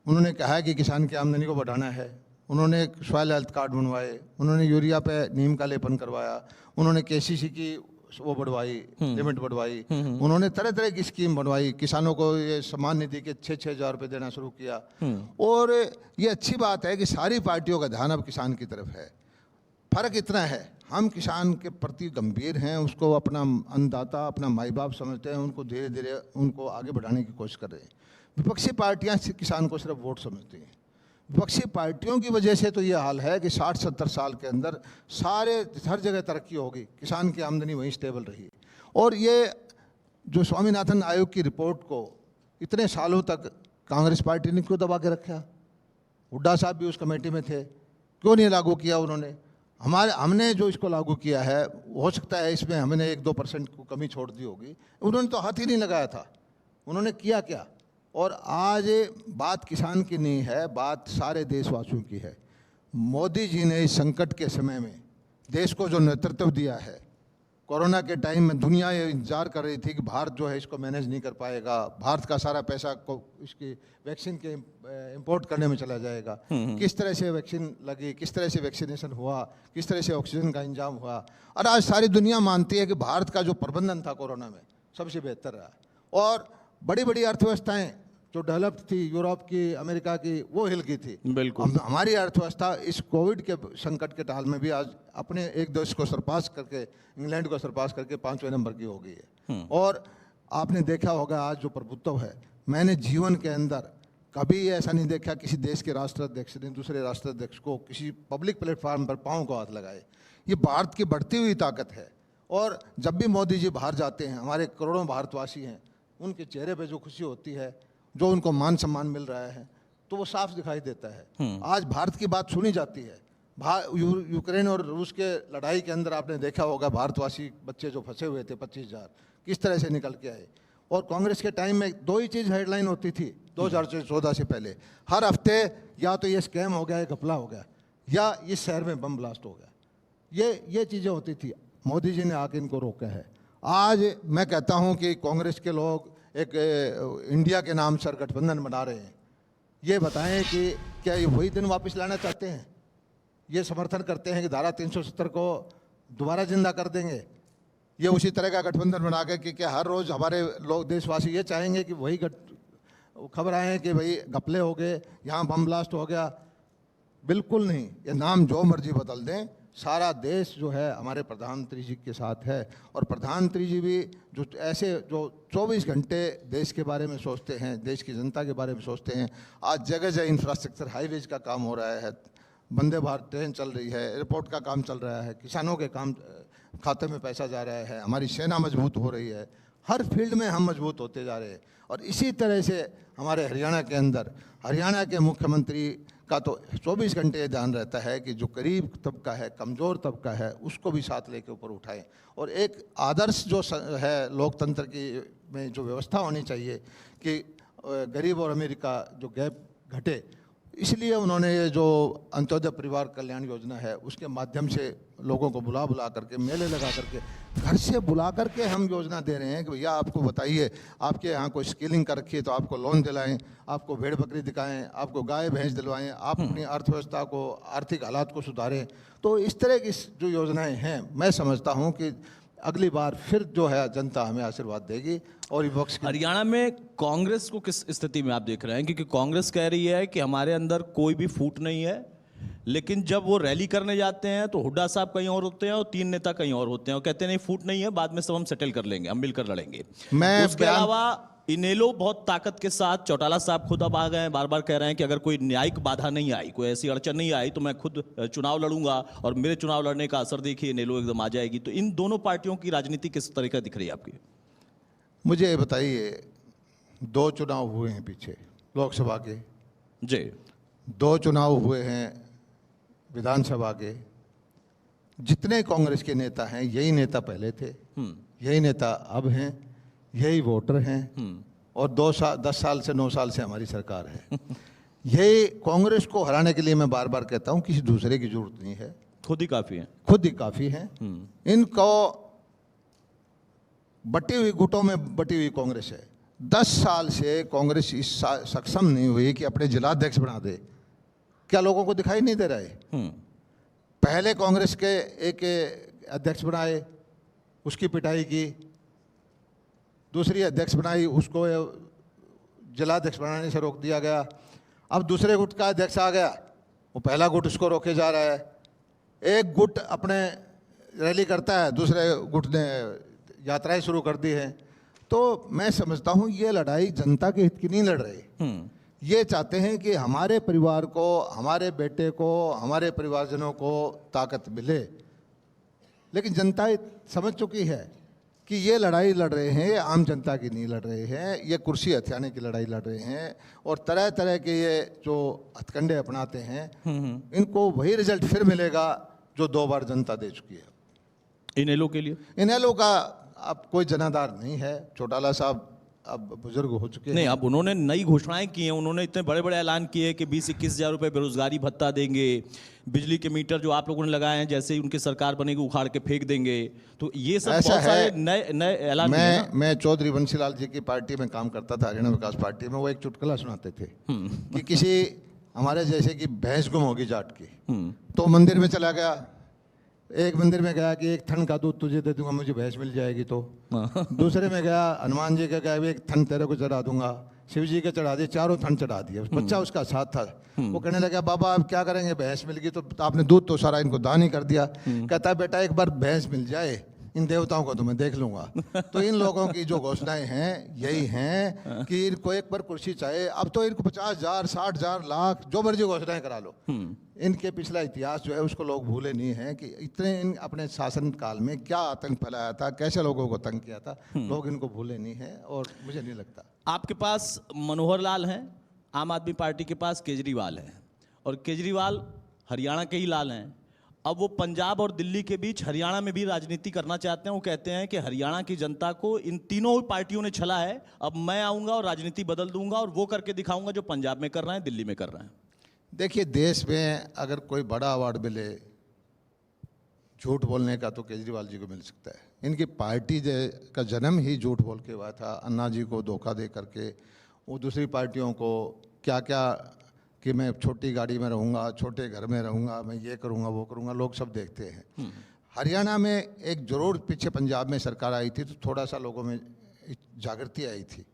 उन्होंने कहा कि किसान की आमदनी को बढ़ाना है, उन्होंने सॉइल हेल्थ कार्ड बनवाए, उन्होंने यूरिया पे नीम का लेपन करवाया, उन्होंने केसीसी की वो बढ़वाई, लिमिट बढ़वाई, उन्होंने तरह तरह की स्कीम बनवाई, किसानों को ये सम्मान निधि के 6-6 हज़ार रुपये देना शुरू किया। और ये अच्छी बात है कि सारी पार्टियों का ध्यान अब किसान की तरफ है। फर्क इतना है, हम किसान के प्रति गंभीर हैं, उसको अपना अन्नदाता, अपना माई बाप समझते हैं, उनको धीरे धीरे उनको आगे बढ़ाने की कोशिश कर रहे हैं। विपक्षी पार्टियां किसान को सिर्फ वोट समझती हैं। विपक्षी पार्टियों की वजह से तो ये हाल है कि 60-70 साल के अंदर हर जगह तरक्की होगी, किसान की आमदनी वहीं स्टेबल रही। और ये जो स्वामीनाथन आयोग की रिपोर्ट को इतने सालों तक कांग्रेस पार्टी ने क्यों दबा के रखा? हुड्डा साहब भी उस कमेटी में थे, क्यों नहीं लागू किया उन्होंने? हमने जो इसको लागू किया है, हो सकता है इसमें हमने 1-2% को कमी छोड़ दी होगी, उन्होंने तो हाथ ही नहीं लगाया था। उन्होंने किया क्या? और आज बात किसान की नहीं है, बात सारे देशवासियों की है। मोदी जी ने इस संकट के समय में देश को जो नेतृत्व दिया है, कोरोना के टाइम में दुनिया ये इंतजार कर रही थी कि भारत जो है इसको मैनेज नहीं कर पाएगा, भारत का सारा पैसा को इसकी वैक्सीन के इंपोर्ट करने में चला जाएगा। किस तरह से वैक्सीन लगी, किस तरह से वैक्सीनेशन हुआ, किस तरह से ऑक्सीजन का इंतजाम हुआ, और आज सारी दुनिया मानती है कि भारत का जो प्रबंधन था कोरोना में सबसे बेहतर रहा। और बड़ी बड़ी अर्थव्यवस्थाएं जो डेवलप्ड थी, यूरोप की, अमेरिका की, वो हिल गई थी। बिल्कुल। हमारी अर्थव्यवस्था इस कोविड के संकट के टाल में भी आज अपने एक देश को सरपास करके, इंग्लैंड को सरपास करके 5वें नंबर की हो गई है। और आपने देखा होगा आज जो प्रभुत्व है, मैंने जीवन के अंदर कभी ऐसा नहीं देखा किसी देश के राष्ट्राध्यक्ष ने दूसरे राष्ट्राध्यक्ष को किसी पब्लिक प्लेटफॉर्म पर पाँव को हाथ लगाए। ये भारत की बढ़ती हुई ताकत है। और जब भी मोदी जी बाहर जाते हैं, हमारे करोड़ों भारतवासी हैं, उनके चेहरे पे जो खुशी होती है, जो उनको मान सम्मान मिल रहा है, तो वो साफ दिखाई देता है। आज भारत की बात सुनी जाती है। यूक्रेन और रूस के लड़ाई के अंदर आपने देखा होगा भारतवासी बच्चे जो फंसे हुए थे 25,000 किस तरह से निकल के आए। और कांग्रेस के टाइम में 2 ही चीज़ हेडलाइन होती थी 2014 से पहले, हर हफ्ते या तो ये स्कैम हो गया, घपला हो गया, या इस शहर में बम ब्लास्ट हो गया। ये चीज़ें होती थी, मोदी जी ने आके इनको रोका है। आज मैं कहता हूं कि कांग्रेस के लोग एक इंडिया के नाम से गठबंधन बना रहे हैं। ये बताएं कि क्या ये वही दिन वापस लाना चाहते हैं? ये समर्थन करते हैं कि धारा 370 को दोबारा जिंदा कर देंगे? ये उसी तरह का गठबंधन बना के कि क्या हर रोज़ हमारे लोग देशवासी ये चाहेंगे कि वही खबर आए कि भाई घपले हो गए, यहाँ बम ब्लास्ट हो गया? बिल्कुल नहीं। ये नाम जो मर्जी बदल दें, सारा देश जो है हमारे प्रधानमंत्री जी के साथ है। और प्रधानमंत्री जी भी जो 24 घंटे देश के बारे में सोचते हैं, देश की जनता के बारे में सोचते हैं। आज जगह जगह इंफ्रास्ट्रक्चर हाईवेज का काम हो रहा है, वंदे भारत ट्रेन चल रही है, एयरपोर्ट का काम चल रहा है, किसानों के काम खाते में पैसा जा रहा है, हमारी सेना मजबूत हो रही है, हर फील्ड में हम मजबूत होते जा रहे हैं। और इसी तरह से हमारे हरियाणा के अंदर, हरियाणा के मुख्यमंत्री का तो 24 घंटे ध्यान रहता है कि जो गरीब तबका है, कमज़ोर तबका है, उसको भी साथ लेके ऊपर उठाएं। और एक आदर्श जो है लोकतंत्र की में जो व्यवस्था होनी चाहिए कि गरीब और अमीर का जो गैप घटे, इसलिए उन्होंने ये जो अंत्योदय परिवार कल्याण योजना है उसके माध्यम से लोगों को बुला करके, मेले लगा करके, घर से बुला करके हम योजना दे रहे हैं कि भैया आपको बताइए, आपके यहाँ कोई स्किलिंग कर रखी है तो आपको लोन दिलाएं, आपको भेड़ बकरी दिखाएं, आपको गाय भैंस दिलवाएं, आप अपनी अर्थव्यवस्था को, आर्थिक हालात को सुधारें। तो इस तरह की जो योजनाएं हैं, मैं समझता हूँ कि अगली बार फिर जो है जनता हमें आशीर्वाद देगी। और विपक्ष हरियाणा में कांग्रेस को किस स्थिति में आप देख रहे हैं? क्योंकि कांग्रेस कह रही है कि हमारे अंदर कोई भी फूट नहीं है, लेकिन जब वो रैली करने जाते हैं तो हुड्डा साहब कहीं और होते हैं और 3 नेता कहीं और होते हैं और कहते हैं नहीं फूट नहीं है, बाद में सब हम सेटल कर लेंगे, हम मिलकर लड़ेंगे। उसके अलावा इनेलो बहुत ताकत के साथ, चौटाला साहब खुद अब आ गए हैं, बार बार कह रहे हैं कि अगर कोई न्यायिक बाधा नहीं आई, कोई ऐसी अड़चन नहीं आई तो मैं खुद चुनाव लड़ूंगा और मेरे चुनाव लड़ने का असर देखिए इनेलो एकदम आ जाएगी। तो इन दोनों पार्टियों की राजनीति किस तरह का दिख रही है आपकी? मुझे बताइए, 2 चुनाव हुए हैं पीछे लोकसभा के जी, 2 चुनाव हुए हैं विधानसभा के। जितने कांग्रेस के नेता हैं यही नेता पहले थे, यही नेता अब हैं, यही वोटर हैं और 10 साल से 9 साल से हमारी सरकार है। यही कांग्रेस को हराने के लिए मैं बार बार कहता हूं किसी दूसरे की जरूरत नहीं है, खुद ही काफी है, खुद ही काफी है। इनको बटी हुई गुटों में बटी हुई कांग्रेस है। 10 साल से कांग्रेस इस सक्षम नहीं हुई कि अपने जिलाध्यक्ष बना दे। क्या लोगों को दिखाई नहीं दे रहा है? पहले कांग्रेस के एक अध्यक्ष बनाए, उसकी पिटाई की, दूसरी अध्यक्ष बनाई, उसको जिलाध्यक्ष बनाने से रोक दिया गया। अब दूसरे गुट का अध्यक्ष आ गया, वो पहला गुट उसको रोके जा रहा है। एक गुट अपने रैली करता है, दूसरे गुट ने यात्राएं शुरू कर दी हैं। तो मैं समझता हूँ ये लड़ाई जनता के हित की नहीं लड़ रही। ये चाहते हैं कि हमारे परिवार को, हमारे बेटे को, हमारे परिवारजनों को ताकत मिले, लेकिन जनता समझ चुकी है कि ये लड़ाई लड़ रहे हैं, आम जनता की नहीं लड़ रहे हैं, ये कुर्सी हथियाने की लड़ाई लड़ रहे हैं। और तरह तरह के ये जो हथकंडे अपनाते हैं, इनको वही रिजल्ट फिर मिलेगा जो 2 बार जनता दे चुकी है। इनेलो के लिए, इनेलो का अब कोई जनाधार नहीं है। चौटाला साहब अब बुजुर्ग हो चुके हैं। नहीं, अब उन्होंने नई घोषणाएं की हैं, उन्होंने इतने बड़े बड़े ऐलान किए कि 20-21 हज़ार रुपये बेरोजगारी भत्ता देंगे, बिजली के मीटर जो आप लोगों ने लगाए हैं जैसे ही उनकी सरकार बनेगी उखाड़ के फेंक देंगे। तो ये सब बहुत सारे नए ऐलान। मैं चौधरी बंसीलाल जी की पार्टी में काम करता था, हरियाणा विकास पार्टी में। वो एक चुटकुला सुनाते थे कि किसी हमारे जैसे की भैंस गुम होगी जाट की, तो मंदिर में चला गया, एक मंदिर में गया कि एक थन का दूध तुझे दे दूंगा, मुझे भैंस मिल जाएगी। तो दूसरे में गया, हनुमान जी का गया, एक थन तेरे को चढ़ा दूंगा, शिव जी के चढ़ा दिए, चारों थन चढ़ा दिए। बच्चा उसका साथ था, वो कहने लगा बाबा अब क्या करेंगे, भैंस मिल गई तो आपने दूध तो सारा इनको दान ही कर दिया। कहता है बेटा एक बार भैंस मिल जाए, इन देवताओं को तो मैं देख लूंगा। तो इन लोगों की जो घोषणाएं हैं यही हैं कि इनको एक बार कुर्सी चाहिए। अब तो इनको 50,000, 60,000, लाख जो मर्जी घोषणाएं करा लो। इनके पिछला इतिहास जो है उसको लोग भूले नहीं हैं कि इतने इन अपने शासन काल में क्या आतंक फैलाया था, कैसे लोगों को तंग किया था, लोग इनको भूले नहीं हैं। और मुझे नहीं लगता। आपके पास मनोहर लाल हैं, आम आदमी पार्टी के पास केजरीवाल है, और केजरीवाल हरियाणा के ही लाल हैं। अब वो पंजाब और दिल्ली के बीच हरियाणा में भी राजनीति करना चाहते हैं। वो कहते हैं कि हरियाणा की जनता को इन तीनों पार्टियों ने छला है, अब मैं आऊँगा और राजनीति बदल दूंगा और वो करके दिखाऊंगा जो पंजाब में कर रहे हैं, दिल्ली में कर रहे हैं। देखिए, देश में अगर कोई बड़ा अवार्ड मिले झूठ बोलने का तो केजरीवाल जी को मिल सकता है। इनकी पार्टी का जन्म ही झूठ बोल के हुआ था। अन्ना जी को धोखा दे करके वो दूसरी पार्टियों को क्या क्या कि मैं छोटी गाड़ी में रहूँगा, छोटे घर में रहूँगा, मैं ये करूँगा वो करूँगा, लोग सब देखते हैं। हरियाणा में एक जरूर पीछे पंजाब में सरकार आई थी तो थोड़ा सा लोगों में जागृति आई थी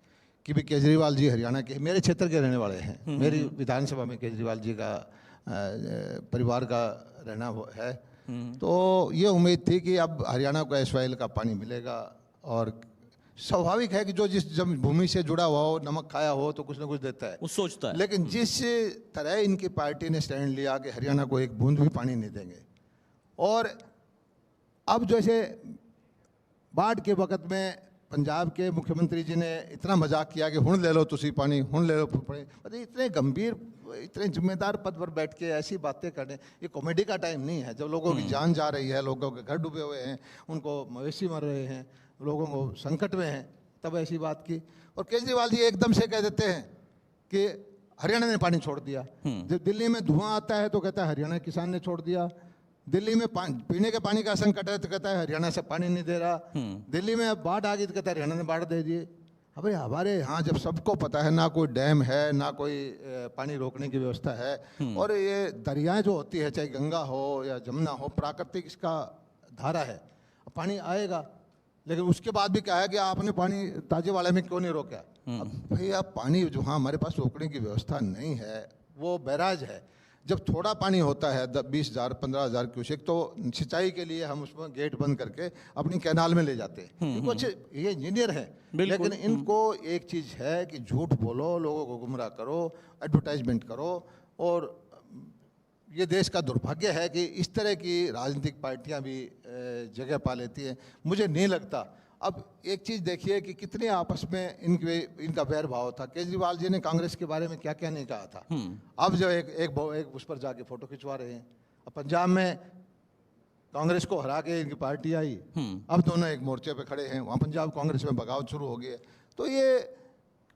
कि भी केजरीवाल जी हरियाणा के मेरे क्षेत्र के रहने वाले हैं। मेरी विधानसभा में केजरीवाल जी का परिवार का रहना है। तो ये उम्मीद थी कि अब हरियाणा को एसवाइएल का पानी मिलेगा और स्वाभाविक है कि जो जिस जन्मभूमि से जुड़ा हुआ हो, नमक खाया हो तो कुछ ना कुछ देता है, वो सोचता है। लेकिन जिस तरह इनकी पार्टी ने स्टैंड लिया कि हरियाणा को एक बूंद भी पानी नहीं देंगे, और अब जैसे बाढ़ के वक्त में पंजाब के मुख्यमंत्री जी ने इतना मजाक किया कि हुण ले लो तुसी पानी, हुण ले लो पानी, मतलब इतने गंभीर, इतने जिम्मेदार पद पर बैठ के ऐसी बातें करने, ये कॉमेडी का टाइम नहीं है। जब लोगों की जान जा रही है, लोगों के घर डूबे हुए हैं, उनको मवेशी मर रहे हैं, लोगों को संकट में हैं, तब ऐसी बात की। और केजरीवाल जी एकदम से कह देते हैं कि हरियाणा ने पानी छोड़ दिया। जब दिल्ली में धुआं आता है तो कहता है हरियाणा किसान ने छोड़ दिया। दिल्ली में पीने के पानी का संकट है तो कहता है हरियाणा से पानी नहीं दे रहा। दिल्ली में बाढ़ आ गई तो कहता है हरियाणा ने बाढ़ दे दिए। अबे हमारे यहाँ जब सबको पता है ना कोई डैम है, ना कोई पानी रोकने की व्यवस्था है, और ये दरियाएं जो होती है, चाहे गंगा हो या जमुना हो, प्राकृतिक इसका धारा है, पानी आएगा। लेकिन उसके बाद भी क्या है कि आपने पानी ताजे वाले में क्यों नहीं रोका? अब भैया पानी जो हाँ हमारे पास रोकने की व्यवस्था नहीं है, वो बैराज है। जब थोड़ा पानी होता है 20,000 15,000 क्यूसेक, तो सिंचाई के लिए हम उसमें गेट बंद करके अपनी कैनाल में ले जाते हैं। इनको अच्छे, ये इंजीनियर हैं, लेकिन इनको एक चीज़ है कि झूठ बोलो, लोगों को गुमराह करो, एडवर्टाइजमेंट करो। और ये देश का दुर्भाग्य है कि इस तरह की राजनीतिक पार्टियां भी जगह पा लेती हैं। मुझे नहीं लगता। अब एक चीज़ देखिए कि कितने आपस में इनका वैर भाव था। केजरीवाल जी ने कांग्रेस के बारे में क्या क्या नहीं कहा था। अब जो एक उस पर जाके फोटो खिंचवा रहे हैं। अब पंजाब में कांग्रेस को हरा के इनकी पार्टी आई, अब दोनों एक मोर्चे पे खड़े हैं, वहाँ पंजाब कांग्रेस में बगावत शुरू हो गई है। तो ये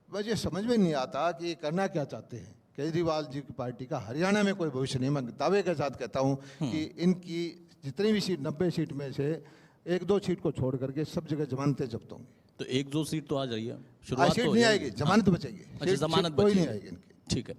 मुझे समझ में नहीं आता कि ये करना क्या चाहते हैं केजरीवाल जी की पार्टी का। हरियाणा में कोई भविष्य नहीं। मैं दावे के साथ कहता हूँ कि इनकी जितनी भी सीट, 90 सीट में से 1-2 सीट को छोड़ करके सब जगह जमानतें जब्त होंगी। तो 1-2 सीट तो आ जाइए, शुरुआत सीट नहीं आएगी, जमानत बचेगी। अच्छा, जमानत कोई नहीं आएगी इनकी। ठीक है,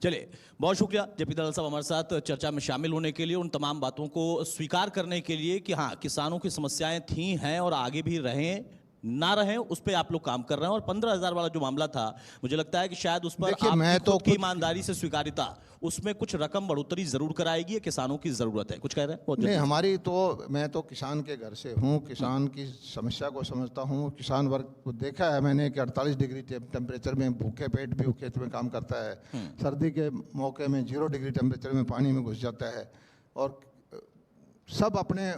चलिए, बहुत शुक्रिया जेपी दलाल साहब हमारे साथ चर्चा में शामिल होने के लिए, उन तमाम बातों को स्वीकार करने के लिए कि हाँ किसानों की समस्याएं थी, हैं और आगे भी रहें ना रहें, उस पर आप लोग काम कर रहे हैं। और 15,000 वाला जो मामला था, मुझे लगता है कि शायद उस पर आपकी खुद की ईमानदारी से स्वीकारिता, उसमें कुछ रकम बढ़ोतरी जरूर कराएगी। किसानों की जरूरत है, कुछ कह रहे हैं? नहीं, हमारी तो, मैं तो किसान के घर से हूँ, किसान की समस्या को समझता हूँ। किसान वर्ग को देखा है मैंने कि 48 डिग्री टेम्परेचर में भूखे पेट भी खेत में काम करता है। सर्दी के मौके में 0 डिग्री टेम्परेचर में पानी में घुस जाता है, और सब अपने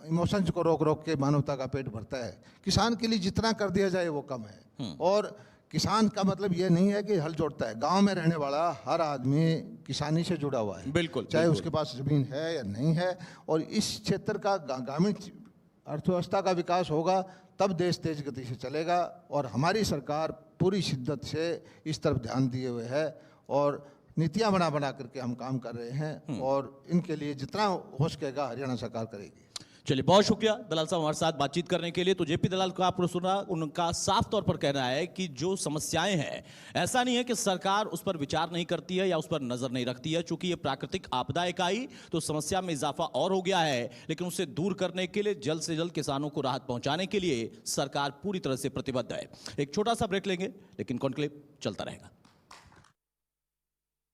इमोशंस को रोक रोक के मानवता का पेट भरता है। किसान के लिए जितना कर दिया जाए वो कम है। और किसान का मतलब ये नहीं है कि हल जोड़ता है। गांव में रहने वाला हर आदमी किसानी से जुड़ा हुआ है, बिल्कुल, चाहे उसके पास जमीन है या नहीं है। और इस क्षेत्र का ग्रामीण अर्थव्यवस्था का विकास होगा तब देश तेज गति से चलेगा। और हमारी सरकार पूरी शिद्दत से इस तरफ ध्यान दिए हुए है और नीतियां बना बना करके हम काम कर रहे हैं, और इनके लिए जितना हो सकेगा हरियाणा सरकार करेगी। चलिए, बहुत शुक्रिया दलाल साहब हमारे साथ बातचीत करने के लिए। तो जेपी दलाल का आपने सुना, उनका साफ तौर पर कहना है कि जो समस्याएं हैं, ऐसा नहीं है कि सरकार उस पर विचार नहीं करती है या उस पर नजर नहीं रखती है। चूंकि ये प्राकृतिक आपदा एक आई तो समस्या में इजाफा और हो गया है, लेकिन उसे दूर करने के लिए, जल्द से जल्द किसानों को राहत पहुंचाने के लिए सरकार पूरी तरह से प्रतिबद्ध है। एक छोटा सा ब्रेक लेंगे, लेकिन कॉन्क्लेव चलता रहेगा।